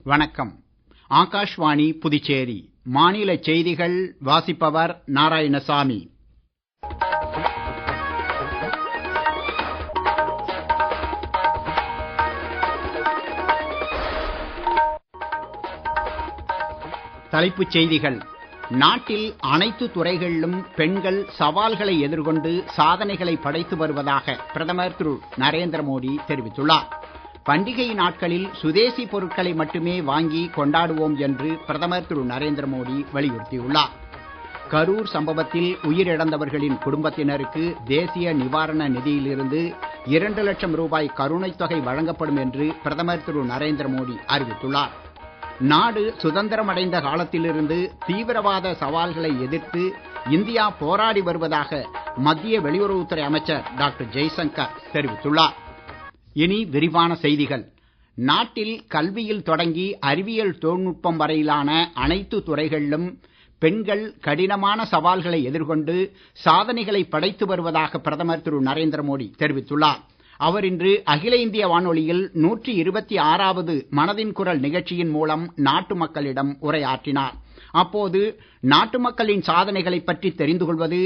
வணக்கம். ஆகாஷ்வாணி புதுச்சேரி மாநில செய்திகள் வாசிப்பவர் நாராயணசாமி. தலைப்புச் செய்திகள். நாட்டில் அனைத்து துறைகளிலும் பெண்கள் சவால்களை எதிர்கொண்டு சாதனைகளை படைத்து வருவதாக பிரதமர் திரு நரேந்திர மோடி தெரிவித்துள்ளார். பண்டிகை நாட்களில் சுதேசி பொருட்களை மட்டுமே வாங்கி கொண்டாடுவோம் என்று பிரதமர் திரு நரேந்திர மோடி வலியுறுத்தியுள்ளார். கரூர் சம்பவத்தில் உயிரிழந்தவர்களின் குடும்பத்தினருக்கு தேசிய நிவாரண நிதியிலிருந்து 2 லட்சம் ரூபாய் கருணைத் தொகை வழங்கப்படும் என்று பிரதமர் திரு நரேந்திர மோடி அறிவித்துள்ளார். நாடு சுதந்திரமடைந்த காலத்திலிருந்து தீவிரவாத சவால்களை எதிர்த்து இந்தியா போராடி வருவதாக மத்திய வெளியுறவுத்துறை அமைச்சர் டாக்டர் ஜெய்சங்கர் தெரிவித்துள்ளார். இனி விரிவான செய்திகள். நாட்டில் கல்வியில் தொடங்கி அறிவியல் தொழில்நுட்பம் வரையிலான அனைத்து துறைகளிலும் பெண்கள் கடினமான சவால்களை எதிர்கொண்டு சாதனைகளை படைத்து வருவதாக பிரதமர் திரு நரேந்திர மோடி தெரிவித்துள்ளார். அவர் இன்று அகில இந்திய வானொலியில் 126வது மனதின் குரல் நிகழ்ச்சியின் மூலம் நாட்டு மக்களிடம் உரையாற்றினார். அப்போது நாட்டு மக்களின் சாதனைகளை பற்றி தெரிந்து கொள்வது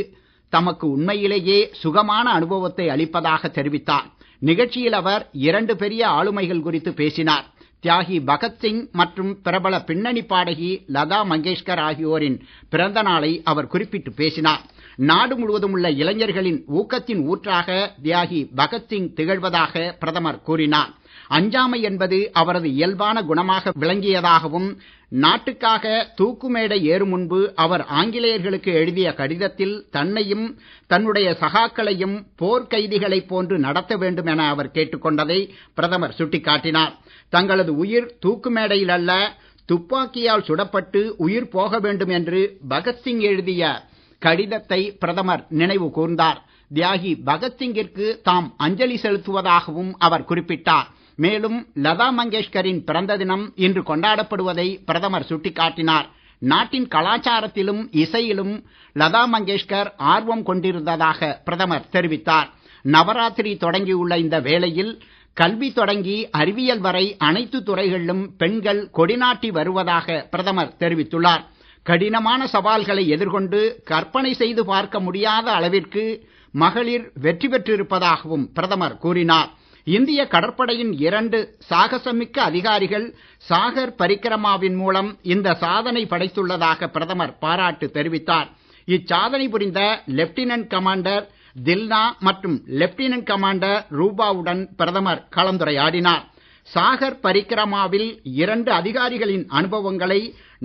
தமக்கு உண்மையிலேயே சுகமான அனுபவத்தை அளிப்பதாக தெரிவித்தார். நிகழ்ச்சியில் அவர் 2 பெரிய ஆளுமைகள் குறித்து பேசினார். தியாகி பகத்சிங் மற்றும் பிரபல பின்னணி பாடகி லதா மங்கேஷ்கர் ஆகியோரின் பிறந்த நாளை அவர் குறிப்பிட்டு பேசினார். நாடு முழுவதும் உள்ள இளைஞர்களின் ஊக்கத்தின் ஊற்றாக தியாகி பகத்சிங் திகழ்வதாக பிரதமர் கூறினார். அஞ்சாமை என்பது அவரது இயல்பான குணமாக விளங்கியதாகவும், நாட்டுக்காக தூக்கு மேடை ஏறும் முன்பு அவர் ஆங்கிலேயர்களுக்கு எழுதிய கடிதத்தில் தன்னையும் தன்னுடைய சகாக்களையும் போர்க்கைதிகளைப் போன்று நடத்த வேண்டும் என அவர் கேட்டுக்கொண்டதை பிரதமர் சுட்டிக்காட்டினார். தங்களது உயிர் தூக்கு மேடையில் அல்ல, துப்பாக்கியால் சுடப்பட்டு உயிர் போக வேண்டும் என்று பகத்சிங் எழுதிய கடிதத்தை பிரதமர் நினைவு கூர்ந்தார். தியாகி பகத்சிங்கிற்கு தாம் அஞ்சலி செலுத்துவதாகவும் அவர் குறிப்பிட்டார். மேலும் லதா மங்கேஷ்கரின் பிறந்த தினம் இன்று கொண்டாடப்படுவதை பிரதமர் சுட்டிக்காட்டினார். நாட்டின் கலாச்சாரத்திலும் இசையிலும் லதா மங்கேஷ்கர் ஆர்வம் கொண்டிருந்ததாக பிரதமர் தெரிவித்தார். நவராத்திரி தொடங்கியுள்ள இந்த வேளையில் கல்வி தொடங்கி அறிவியல் வரை அனைத்து துறைகளிலும் பெண்கள் கொடிநாட்டி வருவதாக பிரதமர் தெரிவித்துள்ளார். கடினமான சவால்களை எதிர்கொண்டு கற்பனை செய்து பார்க்க முடியாத அளவிற்கு மகளிர் வெற்றி பெற்றிருப்பதாகவும் பிரதமர் கூறினார். இந்திய கடற்படையின் 2 சாகசமிக்க அதிகாரிகள் சாகர் பரிக்கிரமாவின் மூலம் இந்த சாதனை படைத்துள்ளதாக பிரதமர் பாராட்டு தெரிவித்தார். இச்சாதனை புரிந்த லெப்டினன்ட் கமாண்டர் தில்னா மற்றும் லெப்டினன்ட் கமாண்டர் ரூபாவுடன் பிரதமர் கலந்துரையாடினார். சாகர் பரிக்கிரமாவில் 2 அதிகாரிகளின் அனுபவங்களை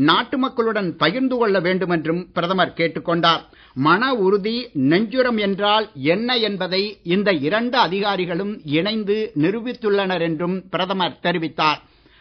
நாட்டு மக்களுடன் பகிர்ந்து கொள்ள வேண்டும் என்றும் பிரதமர் கேட்டுக்கொண்டார். மன உறுதி, நெஞ்சுரம் என்றால் என்ன என்பதை இந்த 2 அதிகாரிகளும் இணைந்து நிரூபித்துள்ளனர் என்றும் பிரதமர் தெரிவித்தார்.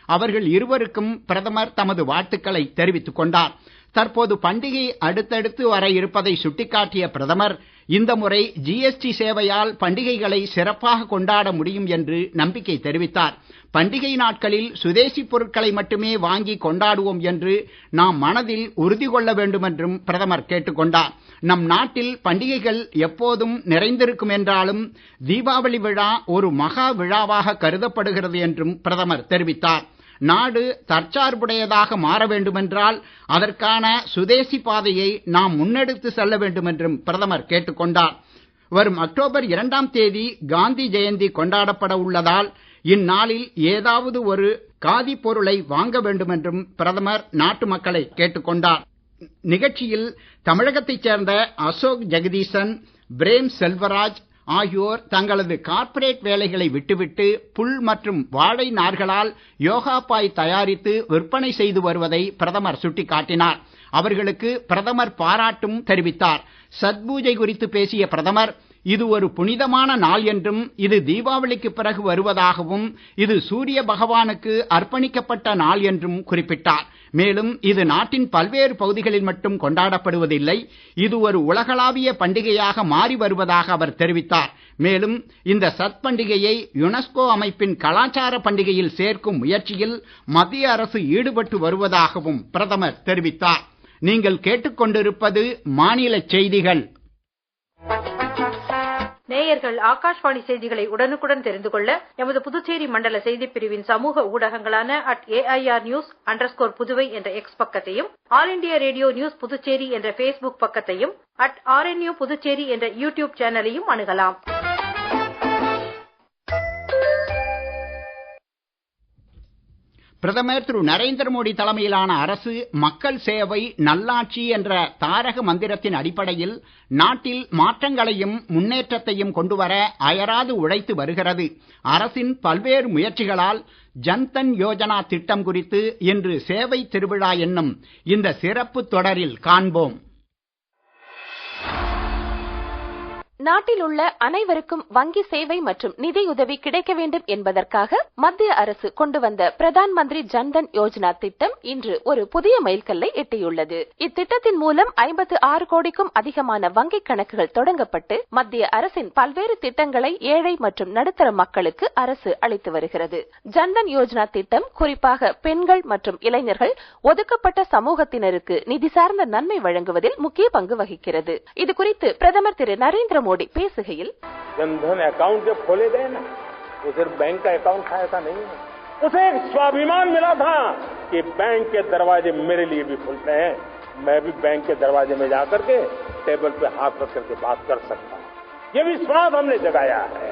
அவர்கள் இருவருக்கும் பிரதமர் தமது வாழ்த்துக்களை தெரிவித்துக் கொண்டார். தற்போது பண்டிகை அடுத்தடுத்து வர இருப்பதை சுட்டிக்காட்டிய பிரதமர், இந்த முறை ஜிஎஸ்டி சேவையால் பண்டிகைகளை சிறப்பாக கொண்டாட முடியும் என்று நம்பிக்கை தெரிவித்தார். பண்டிகை நாட்களில் சுதேசி பொருட்களை மட்டுமே வாங்கி கொண்டாடுவோம் என்று நாம் மனதில் உறுதி கொள்ள வேண்டும் என்றும் பிரதமர் கேட்டுக்கொண்டார். நம் நாட்டில் பண்டிகைகள் எப்போதும் நிறைந்திருக்கும் என்றாலும் தீபாவளி விழா ஒரு மகா விழாவாக கருதப்படுகிறது என்றும் பிரதமர் தெரிவித்தார். நாடு தற்சார்புடையதாக மாற வேண்டுமென்றால் அதற்கான சுதேசி பாதையை நாம் முன்னெடுத்து செல்ல வேண்டும் என்றும் பிரதமர் கேட்டுக்கொண்டார். வரும் அக்டோபர் 2ஆம் தேதி காந்தி ஜெயந்தி கொண்டாடப்பட உள்ளதால் இந்நாளில் ஏதாவது ஒரு காதி பொருளை வாங்க வேண்டும் என்றும் பிரதமர் நாட்டு மக்களை கேட்டுக்கொண்டார். நிகழ்ச்சியில் தமிழகத்தைச் சேர்ந்த அசோக் ஜெகதீசன், பிரேம் செல்வராஜ் ஆகியோர் தங்களது கார்ப்பரேட் வேலைகளை விட்டுவிட்டு புல் மற்றும் வாழை நார்களால் யோகா பாய் தயாரித்து விற்பனை செய்து வருவதை பிரதமர் சுட்டிக்காட்டினார். அவர்களுக்கு பிரதமர் பாராட்டும் தெரிவித்தார். சத்பூஜை குறித்து பேசிய பிரதமர், இது ஒரு புனிதமான நாள் என்றும், இது தீபாவளிக்கு பிறகு வருவதாகவும், இது சூரிய பகவானுக்கு அர்ப்பணிக்கப்பட்ட நாள் என்றும் குறிப்பிட்டார். மேலும் இது நாட்டின் பல்வேறு பகுதிகளில் மட்டும் கொண்டாடப்படுவதில்லை, இது ஒரு உலகளாவிய பண்டிகையாக மாறி வருவதாக அவர் தெரிவித்தார். மேலும் இந்த சத் பண்டிகையை யுனெஸ்கோ அமைப்பின் கலாச்சார பண்டிகையில் சேர்க்கும் முயற்சியில் மத்திய அரசு ஈடுபட்டு வருவதாகவும் பிரதமர் தெரிவித்தார். நீங்கள் கேட்டுக்கொண்டிருப்பது மாநில செய்திகள். நேயர்கள் ஆகாஷ்வாணி செய்திகளை உடனுக்குடன் தெரிந்து கொள்ள எமது புதுச்சேரி மண்டல செய்திப் பிரிவின் சமூக ஊடகங்களான @AIR_News_புதுவை என்ற எக்ஸ் பக்கத்தையும், all India radio news Puducherry என்ற Facebook பக்கத்தையும், @RNU புதுச்சேரி என்ற யூடியூப் சேனலையும் அணுகலாம். பிரதமர் திரு நரேந்திர மோடி தலைமையிலான அரசு மக்கள் சேவை நல்லாட்சி என்ற தாரக மந்திரத்தின் அடிப்படையில் நாட்டில் மாற்றங்களையும் முன்னேற்றத்தையும் கொண்டுவர அயராது உழைத்து வருகிறது. அரசின் பல்வேறு முயற்சிகளால் ஜன்தன் யோஜனா திட்டம் குறித்து இன்று சேவை திருவிழா என்னும் இந்த சிறப்பு தொடரில் காண்போம். நாட்டில் உள்ள அனைவருக்கும் வங்கி சேவை மற்றும் நிதியுதவி கிடைக்க வேண்டும் என்பதற்காக மத்திய அரசு கொண்டு வந்த பிரதான் மந்திரி ஜன்தன் யோஜனா திட்டம் இன்று ஒரு புதிய மைல்கல்லை எட்டியுள்ளது. இத்திட்டத்தின் மூலம் 56 கோடிக்கும் அதிகமான வங்கிக் கணக்குகள் தொடங்கப்பட்டு மத்திய அரசின் பல்வேறு திட்டங்களை ஏழை மற்றும் நடுத்தர மக்களுக்கு அரசு அளித்து வருகிறது. ஜன்தன் யோஜனா திட்டம் குறிப்பாக பெண்கள் மற்றும் இளைஞர்கள், ஒதுக்கப்பட்ட சமூகத்தினருக்கு நிதி சார்ந்த நன்மை வழங்குவதில் முக்கிய பங்கு வகிக்கிறது. இதுகுறித்து பிரதமர் திரு நரேந்திர मोदी பேசுகையில், जनधन अकाउंट जब खोले गए ना, वो सिर्फ बैंक का अकाउंट था ऐसा नहीं है, उसे एक स्वाभिमान मिला था कि बैंक के दरवाजे मेरे लिए भी खुलते हैं, मैं भी बैंक के दरवाजे में जाकर के टेबल पे हाथ रख करके बात कर सकता हूं. ये विश्वास हमने जगाया है.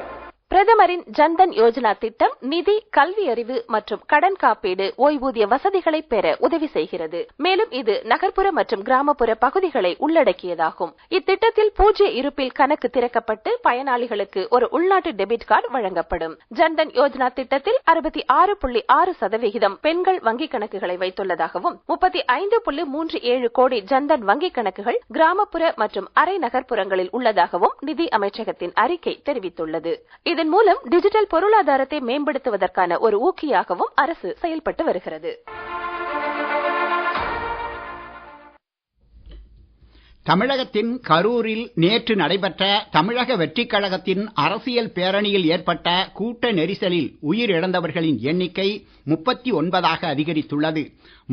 பிரதமரின் ஜன்தன் யோஜனா திட்டம் நிதி, கல்வி அறிவு மற்றும் கடன் காப்பீடு, ஓய்வூதிய வசதிகளை பெற உதவி செய்கிறது. மேலும் இது நகர்ப்புற மற்றும் கிராமப்புற பகுதிகளை உள்ளடக்கியதாகும். இத்திட்டத்தில் பூஜ்ய இருப்பில் கணக்கு திறக்கப்பட்டு பயனாளிகளுக்கு ஒரு உள்நாட்டு டெபிட் கார்டு வழங்கப்படும். ஜன்தன் யோஜனா திட்டத்தில் 66.6% பெண்கள் வங்கிக் கணக்குகளை வைத்துள்ளதாகவும் 35.37 கோடி ஜன்தன் வங்கிக் கணக்குகள் கிராமப்புற மற்றும் அரை நகர்ப்புறங்களில் உள்ளதாகவும் நிதி அமைச்சகத்தின் அறிக்கை தெரிவித்துள்ளது. இதன் மூலம் டிஜிட்டல் பொருளாதாரத்தை மேம்படுத்துவதற்கான ஒரு ஊக்கியாகவும் அரசு செயல்பட்டு வருகிறது. தமிழகத்தின் கரூரில் நேற்று நடைபெற்ற தமிழக வெற்றிக் கழகத்தின் அரசியல் பேரணியில் ஏற்பட்ட கூட்ட நெரிசலில் உயிரிழந்தவர்களின் எண்ணிக்கை 39ஆக அதிகரித்துள்ளது.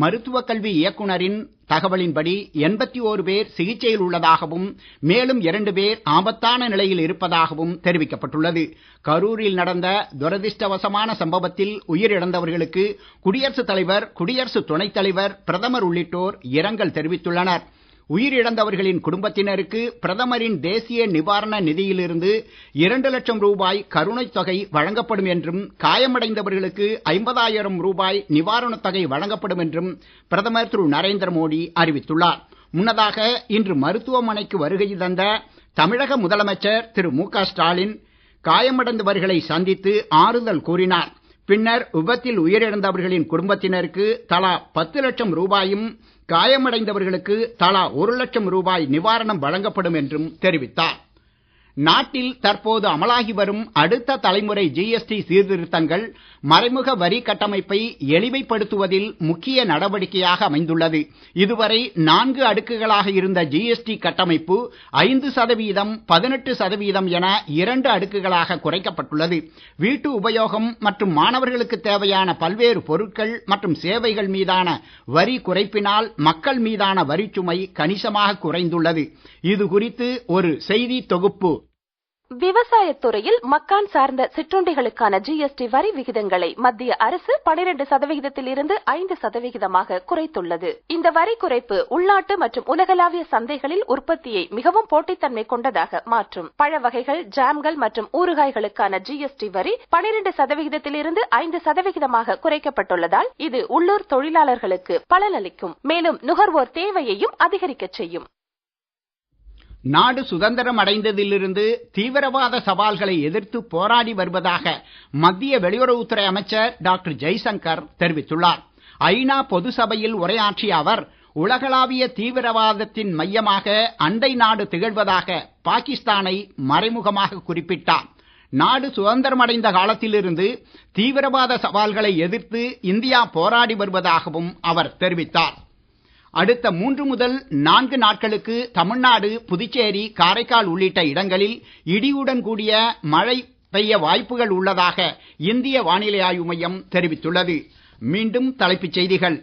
மருத்துவக் கல்வி இயக்குநரின் தகவலின்படி 81 பேர் சிகிச்சையில் உள்ளதாகவும் மேலும் 2 பேர் ஆபத்தான நிலையில் இருப்பதாகவும் தெரிவிக்கப்பட்டுள்ளது. கரூரில் நடந்த துரதிர்ஷ்டவசமான சம்பவத்தில் உயிரிழந்தவர்களுக்கு குடியரசுத் தலைவர், குடியரசு துணைத் தலைவர், பிரதமர் உள்ளிட்டோர் இரங்கல் தெரிவித்துள்ளனர். உயிரிழந்தவர்களின் குடும்பத்தினருக்கு பிரதமரின் தேசிய நிவாரண நிதியிலிருந்து 2 லட்சம் ரூபாய் கருணைத் தொகை வழங்கப்படும் என்றும், காயமடைந்தவர்களுக்கு 50,000 ரூபாய் நிவாரணத் தொகை வழங்கப்படும் என்றும் பிரதமர் திரு நரேந்திர மோடி அறிவித்துள்ளார். முன்னதாக இன்று மருத்துவமனைக்கு வருகை தந்த தமிழக முதலமைச்சர் திரு மு.க. ஸ்டாலின் காயமடைந்தவர்களை சந்தித்து ஆறுதல் கூறினார். பின்னர் விபத்தில் உயிரிழந்தவர்களின் குடும்பத்தினருக்கு தலா 10 லட்சம் ரூபாயும், காயமடைந்தவர்களுக்கு தலா 1 லட்சம் ரூபாய் நிவாரணம் வழங்கப்படும் என்றும் தெரிவித்தார். நாட்டில் தற்போது அமலாகி வரும் அடுத்த தலைமுறை ஜிஎஸ்டி சீர்திருத்தங்கள் மறைமுக வரி கட்டமைப்பை எளிமைப்படுத்துவதில் முக்கிய நடவடிக்கையாக அமைந்துள்ளது. இதுவரை 4 அடுக்குகளாக இருந்த ஜிஎஸ்டி கட்டமைப்பு 5%, 18% என 2 அடுக்குகளாக குறைக்கப்பட்டுள்ளது. வீட்டு உபயோகம் மற்றும் மாணவர்களுக்கு தேவையான பல்வேறு பொருட்கள் மற்றும் சேவைகள் மீதான வரி குறைப்பினால் மக்கள் மீதான வரிச்சுமை கணிசமாக குறைந்துள்ளது. இது குறித்து ஒரு செய்தி தொகுப்பு. விவசாயத்துறையில் மக்கான் சார்ந்த சிற்றுண்டிகளுக்கான ஜிஎஸ்டி வரி விகிதங்களை மத்திய அரசு 12% இருந்து 5% குறைத்துள்ளது. இந்த வரி குறைப்பு உள்நாட்டு மற்றும் உலகளாவிய சந்தைகளில் உற்பத்தியை மிகவும் போட்டித்தன்மை கொண்டதாக மாற்றும். பழ வகைகள், ஜாம்கள் மற்றும் ஊறுகாய்களுக்கான ஜிஎஸ்டி வரி 12% இருந்து 5% குறைக்கப்பட்டுள்ளதால் இது உள்ளூர் தொழிலாளர்களுக்கு பலனளிக்கும். மேலும் நுகர்வோர் தேவையையும் அதிகரிக்கச் செய்யும். நாடு சுதந்திரம் அடைந்ததிலிருந்து தீவிரவாத சவால்களை எதிர்த்து போராடி வருவதாக மத்திய வெளியுறவுத்துறை அமைச்சர் டாக்டர் ஜெய்சங்கர் தெரிவித்துள்ளார். ஐநா பொது சபையில் உரையாற்றிய அவர், உலகளாவிய தீவிரவாதத்தின் மையமாக அண்டை நாடு திகழ்வதாக பாகிஸ்தானை மறைமுகமாக குறிப்பிட்டார். நாடு சுதந்திரமடைந்த காலத்திலிருந்து தீவிரவாத சவால்களை எதிர்த்து இந்தியா போராடி வருவதாகவும் அவர் தெரிவித்தார். அடுத்த 3 முதல் 4 நாட்களுக்கு தமிழ்நாடு, புதுச்சேரி, காரைக்கால் உள்ளிட்ட இடங்களில் இடியுடன் கூடிய மழை பெய்ய வாய்ப்புகள் உள்ளதாக இந்திய வானிலை ஆய்வு மையம் தெரிவித்துள்ளது. மீண்டும் தலைப்புச் செய்திகள்.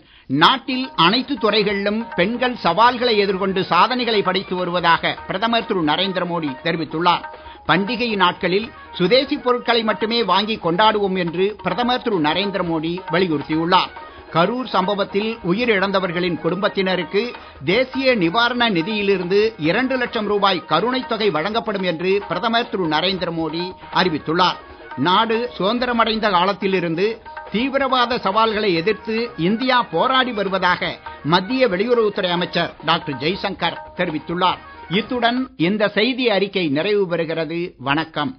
நாட்டில் அனைத்து துறைகளிலும் பெண்கள் சவால்களை எதிர்கொண்டு சாதனைகளை படைத்து வருவதாக பிரதமர் திரு நரேந்திர மோடி தெரிவித்துள்ளார். பண்டிகை நாட்களில் சுதேசி பொருட்களை மட்டுமே வாங்கி கொண்டாடுவோம் என்று பிரதமர் திரு நரேந்திர மோடி வலியுறுத்தியுள்ளார். கரூர் சம்பவத்தில் உயிரிழந்தவர்களின் குடும்பத்தினருக்கு தேசிய நிவாரண நிதியிலிருந்து 2 லட்சம் ரூபாய் கருணைத் தொகை வழங்கப்படும் என்று பிரதமர் திரு நரேந்திர மோடி அறிவித்துள்ளார். நாடு சுதந்திரமடைந்த காலத்திலிருந்து தீவிரவாத சவால்களை எதிர்த்து இந்தியா போராடி வருவதாக மத்திய வெளியுறவுத்துறை அமைச்சர் டாக்டர் ஜெய்சங்கர் தெரிவித்துள்ளார். இத்துடன் இந்த செய்தி அறிக்கை நிறைவு பெறுகிறது. வணக்கம்.